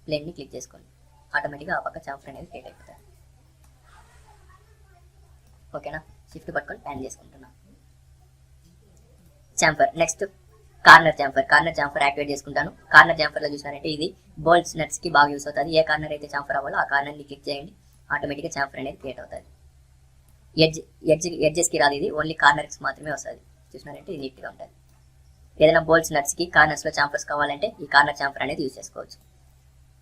ప్లేన్ని click చేసుకోండి, ఆటోమేటిక్గా ఆ పక్క చాంఫర్ అనేది క్రియేట్ అయిపోతుంది. ఓకేనా, షిఫ్ట్ పట్టుకొని ప్యాన్ చేసుకుంటున్నాం. Chamfer next corner chamfer activate చేసుకుంటాను. కార్నర్ చాంఫర్లో చూసారంటే ఇది బోల్డ్స్ నట్స్కి బాగా యూస్ అవుతుంది. ఏ కార్నర్ అయితే చాంఫర్ అవ్వాలో ఆ కార్నర్ని క్లిక్ చేయండి, ఆటోమేటిక్గా చాంఫర్ అనేది క్రియేట్ అవుతుంది. ఎడ్జెస్కి రాదు, ఇది ఓన్లీ కార్నర్స్ మాత్రమే వస్తుంది. చూసినారంటే ఇది నీట్గా ఉంటుంది. ఏదైనా బోల్డ్స్ నట్స్కి కార్నర్స్లో చాంఫర్స్ కావాలంటే ఈ కార్నర్ చాంఫర్ అనేది యూస్ చేసుకోవచ్చు.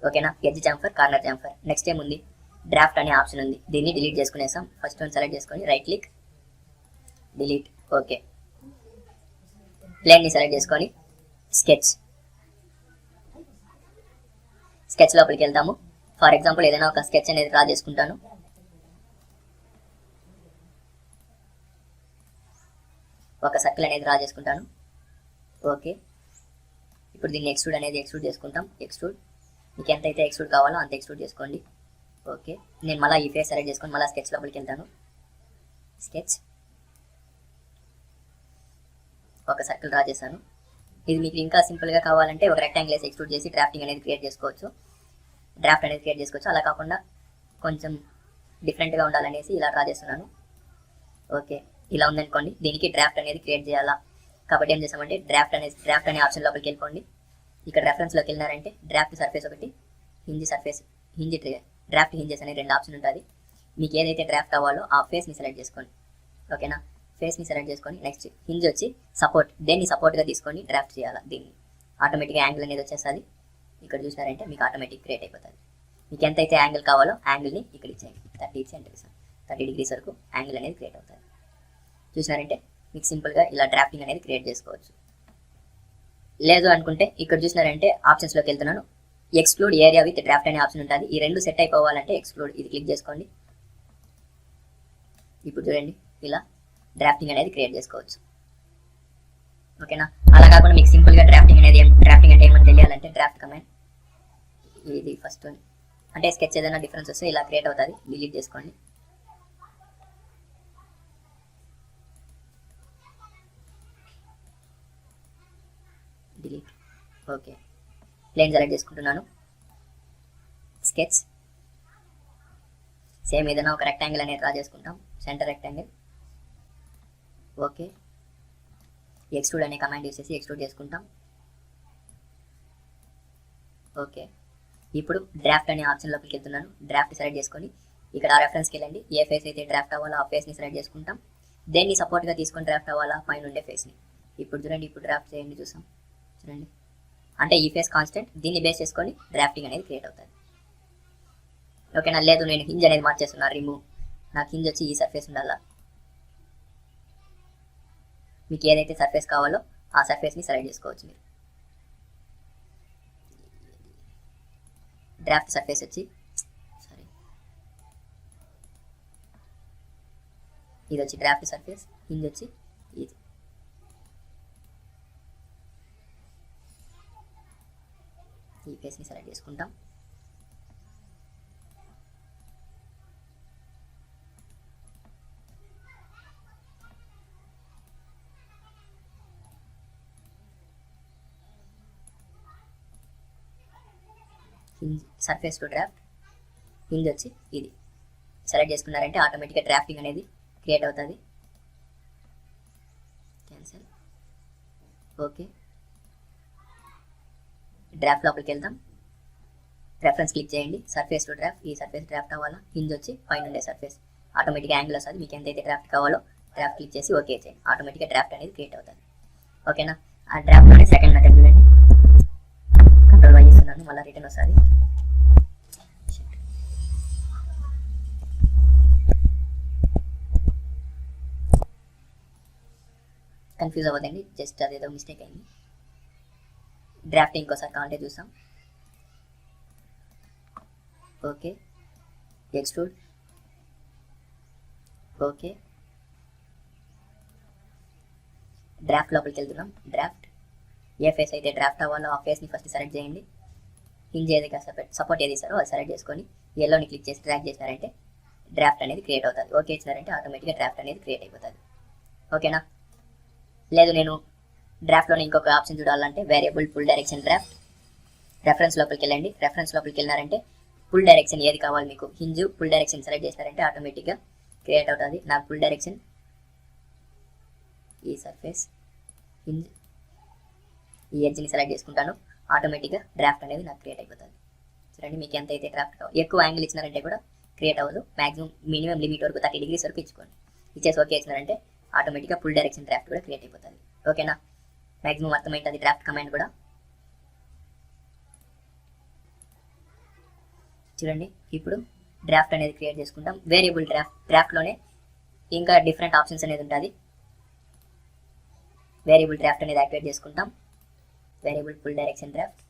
ఓకేనా, edge chamfer, corner chamfer. Next ఏముంది, డ్రాఫ్ట్ అనే ఆప్షన్ ఉంది, దీన్ని డిలీట్ చేసుకునేసాం. ఫస్ట్ వన్ సెలెక్ట్ చేసుకొని రైట్ క్లిక్, డిలీట్. ఓకే, ప్లేన్ని సెలెక్ట్ చేసుకొని స్కెచ్ లోపలికి వెళ్తాము. ఫర్ ఎగ్జాంపుల్ ఏదైనా ఒక స్కెచ్ అనేది డ్రా చేసుకుంటాను. ఒక సర్కిల్ అనేది డ్రా చేసుకుంటాను. ఓకే, ఇప్పుడు దీన్ని ఎక్స్ట్రూడ్ చేసుకుంటాం. మీకు ఎంతైతే ఎక్స్ట్రూడ్ కావాలో అంత ఎక్స్ట్రూడ్ చేసుకోండి. ఓకే, నేను మళ్ళీ ఈ ఫేస్ సెలెక్ట్ చేసుకొని మళ్ళీ స్కెచ్ లోపలికి వెళ్తాను. ఒక సర్కిల్ డ్రా చేశాను. ఇది మీకు ఇంకా సింపుల్గా కావాలంటే ఒక రెక్టాంగిల్ వేసి ఎక్స్ట్రూడ్ చేసి డ్రాఫ్ట్ అనేది క్రియేట్ చేసుకోవచ్చు. అలా కాకుండా కొంచెం డిఫరెంట్గా ఉండాలనేసి ఇలా డ్రా చేస్తున్నాను. ఓకే, ఇలా ఉందనుకోండి, దీనికి డ్రాఫ్ట్ అనేది క్రియేట్ చేయాలా. కాబట్టి ఏం చేసామంటే డ్రాఫ్ట్ అనే ఆప్షన్ లోపలికి వెళ్ళిపోండి. ఇక్కడ రెఫరెన్స్లోకి వెళ్ళినారంటే డ్రాఫ్ట్ సర్ఫేస్ ఒకటి, డ్రాఫ్ట్ హింజెస్ అనే 2 ఆప్షన్ ఉంటుంది. మీకు ఏదైతే డ్రాఫ్ట్ అవ్వాలో ఆ ఫేస్ని సెలెక్ట్ చేసుకోండి. ఓకేనా, ఫేస్ని సెలెక్ట్ చేసుకొని నెక్స్ట్ హింజ్ వచ్చి సపోర్ట్, దేన్ని సపోర్ట్గా తీసుకొని డ్రాఫ్ట్ చేయాలి. దీన్ని ఆటోమేటిక్గా యాంగిల్ అనేది వచ్చేస్తుంది. ఇక్కడ చూసినారంటే మీకు ఆటోమేటిక్ క్రియేట్ అయిపోతుంది. మీకు ఎంతైతే యాంగిల్ కావాలో యాంగిల్ని ఇక్కడ ఇచ్చేయండి, 30 ఇచ్చి ఎంటర్ చేసాం. 30 degrees వరకు యాంగిల్ అనేది క్రియేట్ అవుతుంది. చూసినారంటే మీకు సింపుల్గా ఇలా డ్రాఫ్టింగ్ అనేది క్రియేట్ చేసుకోవచ్చు. లేదు అనుకుంటే ఇక్కడ చూసినారంటే ఆప్షన్స్లోకి వెళ్తున్నాను, ఎక్స్క్లూడ్ ఏరియా విత్ డ్రాఫ్ట్ అనే ఆప్షన్ ఉంటుంది. ఈ 2 సెట్ అయిపోవాలంటే ఎక్స్క్లూడ్ ఇది క్లిక్ చేసుకోండి. ఇప్పుడు చూడండి, ఇలా డ్రాఫ్టింగ్ అనేది క్రియేట్ చేసుకోవచ్చు. ఓకేనా, అలా కాకుండా మీకు సింపుల్గా డ్రాఫ్టింగ్ అంటే ఏమని తెలియాలంటే డ్రాఫ్ట్ కమాండ్, ఇది ఫస్ట్ అంటే స్కెచ్ ఏదైనా డిఫరెన్స్ వస్తే ఇలా క్రియేట్ అవుతుంది, డిలీట్ చేసుకోండి. డిలీట్. ఓకే, ప్లేన్ సెలెక్ట్ చేసుకుంటున్నాను. స్కెచ్ సేమ్ ఏదైనా ఒక రెక్టాంగిల్ అనేది డ్రా చేసుకుంటాం, సెంటర్ రెక్టాంగిల్. ఓకే, ఎక్స్ట్రూడ్ అనే కమాండ్ యూస్ చేసి ఎక్స్ట్రూడ్ చేసుకుంటాం. ఓకే, ఇప్పుడు డ్రాఫ్ట్ అనే ఆప్షన్ లోపలికి వెళ్తున్నాను. డ్రాఫ్ట్ సెలెక్ట్ చేసుకొని ఇక్కడ ఆ రెఫరెన్స్కి వెళ్ళండి. ఏ ఫేస్ అయితే డ్రాఫ్ట్ అవ్వాలో ఆ ఫేస్ని సెలెక్ట్ చేసుకుంటాం. దేన్ని సపోర్ట్గా తీసుకొని డ్రాఫ్ట్ అవ్వాలా, పైన ఉండే ఫేస్ని. ఇప్పుడు చూడండి, ఇప్పుడు డ్రాఫ్ట్ చేయండి, చూసాం. చూడండి, అంటే ఈ ఫేస్ కాన్స్టెంట్, దీన్ని బేస్ చేసుకొని డ్రాఫ్టింగ్ అనేది క్రియేట్ అవుతుంది. ఓకేనా, లేదు నేను హింజ్ అనేది మార్చేస్తున్నా, రిమూవ్. నాకు హింజ్ వచ్చి ఈ సర్ఫేస్ ఉండాలా. మీకు ఏదైతే సర్ఫేస్ కావాలో ఆ సర్ఫేస్ని సెలెక్ట్ చేసుకోవచ్చు మీరు. డ్రాఫ్ట్ సర్ఫేస్ వచ్చి ఇది వచ్చి డ్రాఫ్ట్ సర్ఫేస్, హింజ్ వచ్చి ఇది. ఈ ఫేస్ని సెలెక్ట్ చేసుకుంటాం. Hinge surface to draft, hinge వచ్చి ఇది సెలెక్ట్ చేసుకున్నారంటే ఆటోమేటిక్గా డ్రాఫ్టింగ్ అనేది క్రియేట్ అవుతుంది. క్యాన్సల్. ఓకే, డ్రాఫ్ట్ లోపలికి వెళ్తాం. రెఫరెన్స్ క్లిక్ చేయండి, సర్ఫేస్ టు డ్రాఫ్ట్. ఈ సర్ఫేస్ డ్రాఫ్ట్ అవ్వాలా, హింజ్ వచ్చి పైన ఉండే సర్ఫేస్. ఆటోమేటిక్గా యాంగిల్ వస్తుంది. మీకు ఎంతైతే డ్రాఫ్ట్ కావాలో డ్రాఫ్ట్ క్లిక్ చేసి ఓకే చేయండి, ఆటోమేటిక్గా డ్రాఫ్ట్ అనేది క్రియేట్ అవుతుంది. ఓకేనా, ఆ డ్రాఫ్ట్ అనేది సెకండ్ మెథడ్ చూడండి. కంట్రోల్ వై చేస్తున్నాను, మళ్ళీ రిటర్న్ వస్తుంది. కన్ఫ్యూజ్ అవ్వదండి, జస్ట్ అదేదో మిస్టేక్ అయింది. డ్రాఫ్ట్ ఇంకోసారి కావాలంటే చూసాం. Okay, extrude. ఓకే, డ్రాఫ్ట్ లోపలికి వెళ్తున్నాం. డ్రాఫ్ట్ ఏ ఫేస్ అయితే డ్రాఫ్ట్ అవ్వాలో ఆ ఫేస్ని ఫస్ట్ సెలెక్ట్ చేయండి. హింజ్ ఏది సపోర్ట్ ఏది ఇస్తారో అది సెలెక్ట్ చేసుకొని ఎల్లోని క్లిక్ చేసి డ్రాగ్ చేసినారంటే డ్రాఫ్ట్ అనేది క్రియేట్ అవుతుంది. ఓకే ఇచ్చినారంటే ఆటోమేటిక్గా డ్రాఫ్ట్ అనేది క్రియేట్ అయిపోతుంది. ఓకేనా, లేదు నేను డ్రాఫ్ట్లోనే ఇంకొక ఆప్షన్ చూడాలంటే variable full direction draft. Reference లోపలికి వెళ్ళండి. రెఫరెన్స్ లోపలికి వెళ్ళినారంటే ఫుల్ డైరెక్షన్ ఏది కావాలి మీకు, హింజ్ ఫుల్ డైరెక్షన్ సెలెక్ట్ చేస్తారంటే ఆటోమేటిక్గా క్రియేట్ అవుతుంది. నాకు ఫుల్ డైరెక్షన్ ఈ సర్ఫేస్ హింజ్ ఈ ఎడ్జ్ని సెలెక్ట్ చేసుకుంటాను. ఆటోమేటిక్గా డ్రాఫ్ట్ అనేది నాకు క్రియేట్ అయిపోతుంది. చూడండి మీకు ఎంత అయితే డ్రాఫ్ట్ కావాలి. ఎక్కువ యాంగిల్ ఇచ్చినారంటే కూడా క్రియేట్ అవ్వదు. మాక్సిమం మినిమం లిమిట్ వరకు 30 degrees వరకు ఇచ్చుకోండి. ఇచ్చేసి ఓకే ఇచ్చినారంటే ఆటోమేటిక్గా ఫుల్ డైరెక్షన్ డ్రాఫ్ట్ కూడా క్రియేట్ అయిపోతుంది. ఓకేనా, మాక్సిమం అర్థమైంటుంది డ్రాఫ్ట్ కమాండ్ కూడా. చూడండి ఇప్పుడు డ్రాఫ్ట్ అనేది క్రియేట్ చేసుకుంటాం. వేరియబుల్ డ్రాఫ్ట్లోనే ఇంకా డిఫరెంట్ ఆప్షన్స్ అనేది ఉంటుంది. వేరియబుల్ డ్రాఫ్ట్ అనేది యాక్టివేట్ చేసుకుంటాం. వేరియబుల్ ఫుల్ డైరెక్షన్ డ్రాఫ్ట్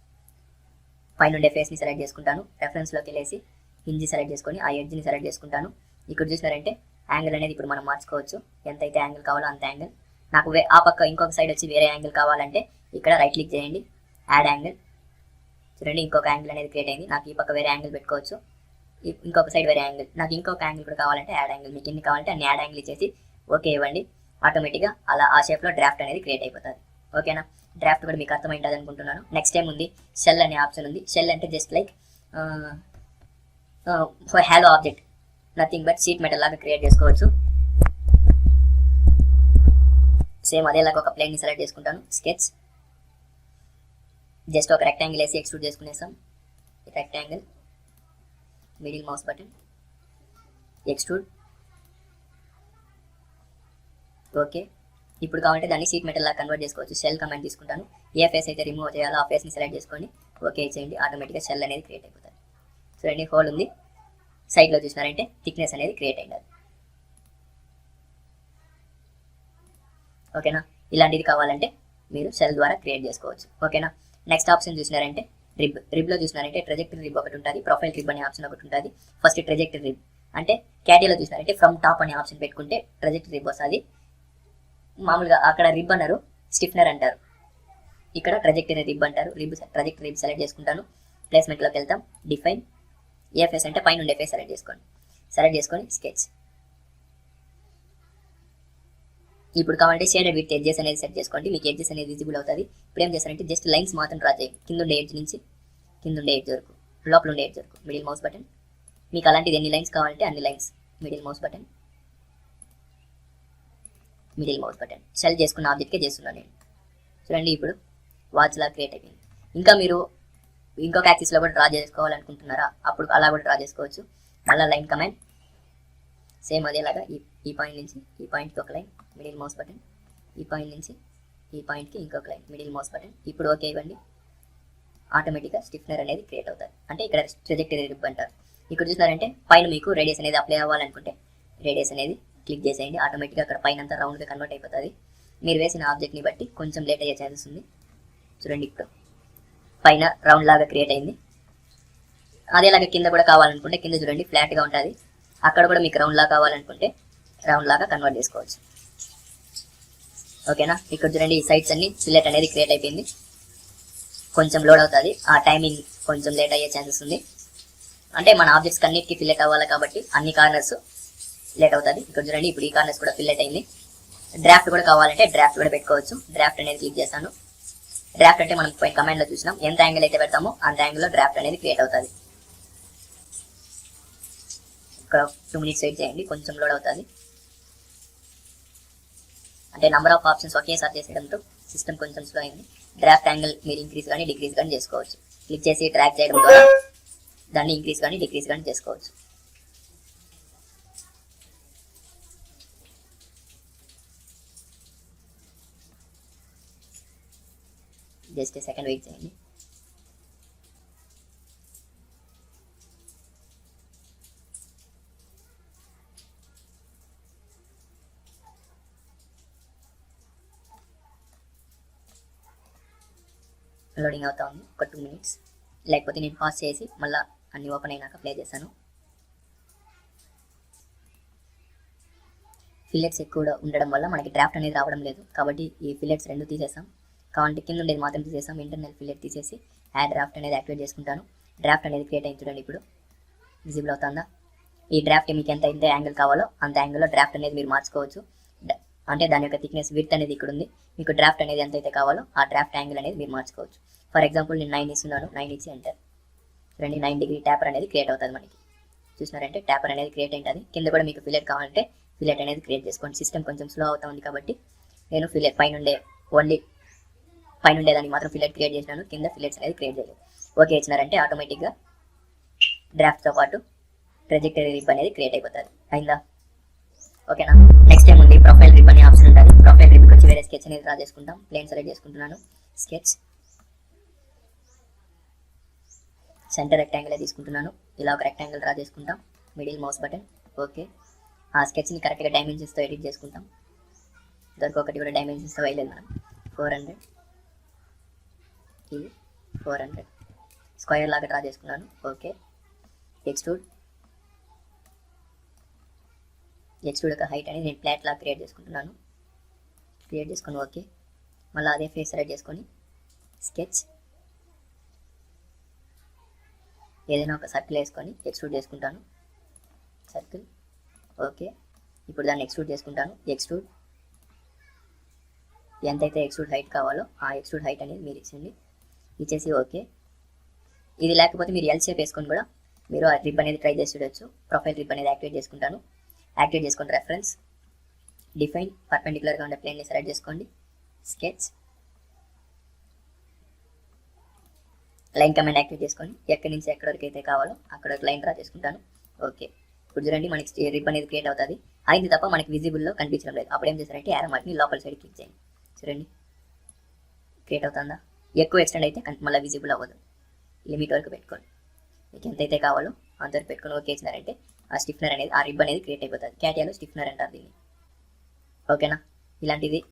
పైనుండే ఫేస్ని సెలెక్ట్ చేసుకుంటాను. రెఫరెన్స్లోకి వెళ్ళేసి హింజ్ సెలెక్ట్ చేసుకొని ఆ ఎడ్జ్ని సెలెక్ట్ చేసుకుంటాను. ఇక్కడ చూసినారంటే యాంగిల్ అనేది ఇప్పుడు మనం మార్చుకోవచ్చు. ఎంతైతే యాంగిల్ కావాలో అంత యాంగిల్. నాకు ఆ పక్క ఇంకొక సైడ్ వచ్చి వేరే యాంగిల్ కావాలంటే ఇక్కడ రైట్ క్లిక్ చేయండి, యాడ్ యాంగిల్. చూడండి ఇంకొక యాంగిల్ అనేది క్రియేట్ అయింది. నాకు ఈ పక్క వేరే యాంగిల్ పెట్టుకోవచ్చు, ఇంకొక సైడ్ వేరే యాంగిల్. నాకు ఇంకొక యాంగిల్ కూడా కావాలంటే యాడ్ యాంగిల్. మీకు ఎన్ని కావాలంటే అన్ని యాడ్ యాంగిల్ ఇచ్చేసి ఓకే ఇవ్వండి. ఆటోమేటిక్గా అలా ఆ షేప్లో డ్రాఫ్ట్ అనేది క్రియేట్ అయిపోతుంది. ఓకేనా, డ్రాఫ్ట్ కూడా మీకు అర్థమైంటుంది అనుకుంటున్నాను. నెక్స్ట్ టైం ఉంది షెల్ అనే ఆప్షన్ ఉంది. షెల్ అంటే just like hollow object, nothing but sheet metal లాగా క్రియేట్ చేసుకోవచ్చు. సేమ్ అదేలాగా ఒక ప్లేన్ని సెలెక్ట్ చేసుకుంటాను. స్కెచ్ జస్ట్ ఒక రెక్టాంగిల్ వేసి ఎక్స్ట్రూడ్ చేసుకునేస్తాం. Rectangle middle mouse button extrude. Okay, ఇప్పుడు కావాలంటే దాన్ని షీట్ మెటల్ లాగా కన్వర్ట్ చేసుకోవచ్చు. షెల్ కమాండ్ తీసుకుంటాను. ఏ ఫేస్ అయితే రిమూవ్ చేయాలో ఆ ఫేస్ని సెలెక్ట్ చేసుకొని ఓకే చేయండి. ఆటోమేటిక్గా షెల్ అనేది క్రియేట్ అయిపోతుంది. చూడండి హోల్ ఉంది, సైడ్లో చూసినారంటే థిక్నెస్ అనేది క్రియేట్ అయింది. ఓకేనా, ఇలాంటిది కావాలంటే మీరు షెల్ ద్వారా క్రియేట్ చేసుకోవచ్చు. ఓకేనా, నెక్స్ట్ ఆప్షన్ చూసినారంటే రిబ్లో చూసినారంటే ట్రెజెక్టరీ రిబ్ ఒకటి ఉంటుంది, ప్రొఫైల్ రిబ్ అనే ఆప్షన్ ఒకటి ఉంటుంది. ఫస్ట్ ట్రెజెక్టరీ రిబ్ అంటే క్యాటీలో చూసినారంటే ఫ్రమ్ టాప్ అనే ఆప్షన్ పెట్టుకుంటే ట్రెజెక్టరీ రిబ్ వస్తుంది. మామూలుగా అక్కడ రిబ్ అన్నారు, స్టిఫ్నర్ అంటారు. ఇక్కడ ట్రెజెక్టరీ రిబ్ అంటారు. ట్రెజెక్టరీ రిబ్ సెలెక్ట్ చేసుకుంటాను. ప్లేస్మెంట్లోకి వెళ్తాం. డిఫైన్ ఏ ఫేస్ అంటే పైన ఉండే ఫేస్ సెలెక్ట్ చేసుకోండి. సెలెక్ట్ చేసుకొని స్కెచ్. ఇప్పుడు కావాలంటే షేడెడ్ విత్ ఎడ్జెస్ అనేది సెట్ చేసుకోండి. మీకు ఎడ్జెస్ అనేది విజిబుల్ అవుతుంది. ఇప్పుడు ఏం చేస్తారంటే జస్ట్ లైన్స్ మాత్రం డ్రా చేయండి. కింద ఉండే ఎడ్జ్ నుంచి కింద ఉండే ఎడ్జ్ వరకు, లోపల ఉండే ఎడ్జ్ వరకు. Middle mouse button. మీకు అలాంటిది ఎన్ని లైన్స్ కావాలంటే అన్ని lines. Middle mouse button, middle mouse button. Cell చేసుకున్న ఆబ్జెక్ట్కే చేస్తున్నాను నేను. చూడండి ఇప్పుడు వాచ్ లా క్రియేట్ అయిపోయింది. ఇంకా మీరు ఇంకొక యాక్సిస్లో కూడా డ్రా చేసుకోవాలనుకుంటున్నారా, అప్పుడు అలా కూడా డ్రా చేసుకోవచ్చు. మళ్ళీ లైన్ కమాండ్ సేమ్ అదేలాగా ఈ పాయింట్ నుంచి ఈ పాయింట్కి ఒక లైన్, మిడిల్ మౌస్ బటన్. ఈ పాయింట్ నుంచి ఈ పాయింట్కి ఇంకొక లైన్, మిడిల్ మౌస్ బటన్. ఇప్పుడు ఓకే ఇవ్వండి. ఆటోమేటిక్గా స్టిఫ్నర్ అనేది క్రియేట్ అవుతుంది. అంటే ఇక్కడ ట్రెజెక్టరీ రిబ్ అంటారు. ఇక్కడ చూసినారంటే పైన మీకు రేడియస్ అనేది అప్లై అవ్వాలనుకుంటే రేడియస్ అనేది క్లిక్ చేసేయండి. ఆటోమేటిక్గా అక్కడ పైన అంతా రౌండ్గా కన్వర్ట్ అయిపోతుంది. మీరు వేసిన ఆబ్జెక్ట్ని బట్టి కొంచెం లేట్ అయ్యే ఛాన్సెస్ ఉంది. చూడండి ఇప్పుడు పైన రౌండ్ లాగా క్రియేట్ అయింది. అదేలాగా కింద కూడా కావాలనుకుంటే కింద చూడండి ఫ్లాట్గా ఉంటుంది. అక్కడ కూడా మీకు రౌండ్ లాగా కావాలనుకుంటే రౌండ్ లాగా కన్వర్ట్ చేసుకోవచ్చు. ఓకేనా, ఇక్కడ చూడండి ఈ సైడ్స్ అన్ని ఫిల్లెట్ అనేది క్రియేట్ అయిపోయింది. కొంచెం లోడ్ అవుతుంది, ఆ టైమింగ్ కొంచెం లేట్ అయ్యే ఛాన్సెస్ ఉంది. అంటే మన ఆబ్జెక్ట్స్ అన్నిటికీ ఫిల్లెట్ అవ్వాలి కాబట్టి అన్ని కార్నర్స్ లేట్ అవుతుంది. ఇక్కడ చూడండి ఇప్పుడు ఈ కార్నర్స్ కూడా ఫిల్లెట్ అయింది. డ్రాఫ్ట్ కూడా కావాలంటే డ్రాఫ్ట్ కూడా పెట్టుకోవచ్చు. డ్రాఫ్ట్ అనేది క్లిక్ చేస్తాను. డ్రాఫ్ట్ అంటే మనం పైన కమాండ్లో చూసినాం, ఎంత యాంగిల్ అయితే పెడతామో అంత యాంగిల్లో డ్రాఫ్ట్ అనేది క్రియేట్ అవుతుంది. ఇక్కడ 2 minutes వెయిట్ చేయండి, కొంచెం లోడ్ అవుతుంది. అంటే నెంబర్ ఆఫ్ ఆప్షన్స్ ఒకేసారి చేసేయడంతో సిస్టమ్ కొంచెం స్లో అయింది. డ్రాఫ్ట్ యాంగిల్ మీరు ఇంక్రీజ్ కానీ డిక్రీజ్ కానీ చేసుకోవచ్చు. క్లిక్ చేసి ట్రాక్ చేయడం ద్వారా దాన్ని ఇంక్రీజ్ కానీ డిక్రీజ్ కానీ చేసుకోవచ్చు. జస్ట్ సెకండ్ వెయిట్ చేయండి. లోడింగ్ అవుతా ఉంది, ఒక 2 minutes. లేకపోతే నేను పాస్ చేసి మళ్ళీ అన్ని ఓపెన్ అయినాక ప్లే చేశాను. ఫిల్లెట్స్ ఎక్కువ ఉండడం వల్ల మనకి డ్రాఫ్ట్ అనేది రావడం లేదు. కాబట్టి ఈ ఫిల్లెట్స్ 2 తీసేసాం. కావాలంటే కింద ఉండేది మాత్రం తీసేసాం. ఇంటర్నల్ ఫిల్లెట్ తీసేసి యాడ్ డ్రాఫ్ట్ అనేది యాక్టివేట్ చేసుకుంటాను. డ్రాఫ్ట్ అనేది క్రియేట్ అయింది చూడండి. ఇప్పుడు విజిబుల్ అవుతుందా? ఈ డ్రాఫ్ట్ మీకు ఎంత యాంగిల్ కావాలో అంత యాంగిల్లో డ్రాఫ్ట్ అనేది మీరు మార్చుకోవచ్చు. అంటే దాని యొక్క థిక్నెస్ విడ్త్ అనేది ఇక్కడ ఉంది. మీకు డ్రాఫ్ట్ అనేది ఎంత అయితే కావాలో ఆ డ్రాఫ్ట్ యాంగిల్ అనేది మీరు మార్చుకోవచ్చు. ఫర్ ఎగ్జాంపుల్ నేను 9 ఇస్తున్నాను, 9 ఇచ్చి ఎంటర్. చూడండి 9 డిగ్రీ ట్యాపర్ అనేది క్రియేట్ అవుతుంది మనకి. చూసినారంటే ట్యాపర్ అనేది క్రియేట్ అయింటుంది. కింద కూడా మీకు ఫిల్లెట్ కావాలంటే ఫిల్లెట్ అనేది క్రియేట్ చేసుకోండి. సిస్టమ్ కొంచెం స్లో అవుతా ఉంది కాబట్టి నేను ఫిల్లెట్ ఓన్లీ పైన ఉండేదానికి మాత్రం ఫిల్లెట్ క్రియేట్ చేసినాను, కింద ఫిల్లెట్స్ అనేది క్రియేట్ చేయలేదు. ఓకే ఇచ్చినారంటే ఆటోమేటిక్గా డ్రాఫ్ట్తో పాటు ట్రెజెక్టరీ రిబ్ అనేది క్రియేట్ అయిపోతుంది. అయిందా? ఓకేనా. నెక్స్ట్ ఏముంది, ప్రొఫైల్ రిబ్ అనే ఆప్షన్ ఉంటుంది. ప్రొఫైల్ రిబ్కి వచ్చి వేరే స్కెచ్ అనేది డ్రా చేసుకుంటాం. ప్లేన్ సెలెక్ట్ చేసుకుంటున్నాను, స్కెచ్, సెంటర్ రెక్టాంగిల్ తీసుకుంటున్నాను. ఇలా ఒక రెక్టాంగిల్ డ్రా చేసుకుంటాం, మిడిల్ మౌస్ బటన్. ఓకే, ఆ స్కెచ్ని కరెక్ట్గా డైమెన్షన్స్తో ఎడిట్ చేసుకుంటాం. ఒకటి కూడా డైమెన్షన్స్తో వేయలేదు మనం. 400, ఇది 400 స్క్వేర్ లాగా డ్రా చేసుకున్నాను. ఓకే, ఎక్స్ట్రూడ్ యొక్క హైట్ అనేది నేను ఫ్లాట్ లాగా క్రియేట్ చేసుకుంటున్నాను. ఓకే, మళ్ళీ అదే ఫేస్ సెలెక్ట్ చేసుకొని స్కెచ్, ఏదైనా ఒక సర్కిల్ వేసుకొని ఎక్స్ట్రూడ్ చేసుకుంటాను, సర్కిల్. ఓకే, ఇప్పుడు దాన్ని ఎక్స్ట్రూడ్ చేసుకుంటాను. ఎక్స్ట్రూడ్ ఎంతైతే ఎక్స్ట్రూడ్ హైట్ కావాలో ఆ ఎక్స్ట్రూడ్ హైట్ అనేది మీరు ఇచ్చేసి ఓకే. ఇది లేకపోతే మీరు ఎల్ షేప్ వేసుకొని కూడా మీరు ఆ రిబ్ అనేది ట్రై చేసి చూడొచ్చు. ప్రొఫైల్ రిబ్ అనేది యాక్టివేట్ చేసుకుంటాను. యాక్టివేట్ చేసుకుని రెఫరెన్స్, డిఫైన్, పర్పెండిక్యులర్గా ఉండే ప్లేన్ని సెలెక్ట్ చేసుకోండి, స్కెచ్, లైన్ కమాండ్ యాక్టివేట్ చేసుకొని ఎక్కడి నుంచి ఎక్కడి వరకు అయితే కావాలో అక్కడ ఒక లైన్ డ్రా చేసుకుంటాను. ఓకే, ఇప్పుడు చూడండి మనకి రిబ్ అనేది క్రియేట్ అవుతుంది. అయింది తప్ప మనకి విజిబుల్లో కనిపించడం లేదు. అప్పుడు ఏం చేస్తారంటే యారో మార్క్ని లోపల సైడ్ క్లిక్ చేయండి. చూడండి క్రియేట్ అవుతుందా. ఎక్కువ ఎక్స్టెండ్ అయితే మళ్ళీ విజిబుల్ అవ్వదు. లిమిట్ వరకు పెట్టుకోండి, మీకు ఎంతైతే కావాలో అంతవరకు పెట్టుకొని ఓకే ఇచ్చినారంటే ఆ స్టిఫ్నర్ అనేది, ఆ రిబ్ అనేది క్రియేట్ అయిపోతుంది. క్యాటియాలో స్టిఫ్నర్ అంటారు దీన్ని. ఓకేనా. ఇలాంటిది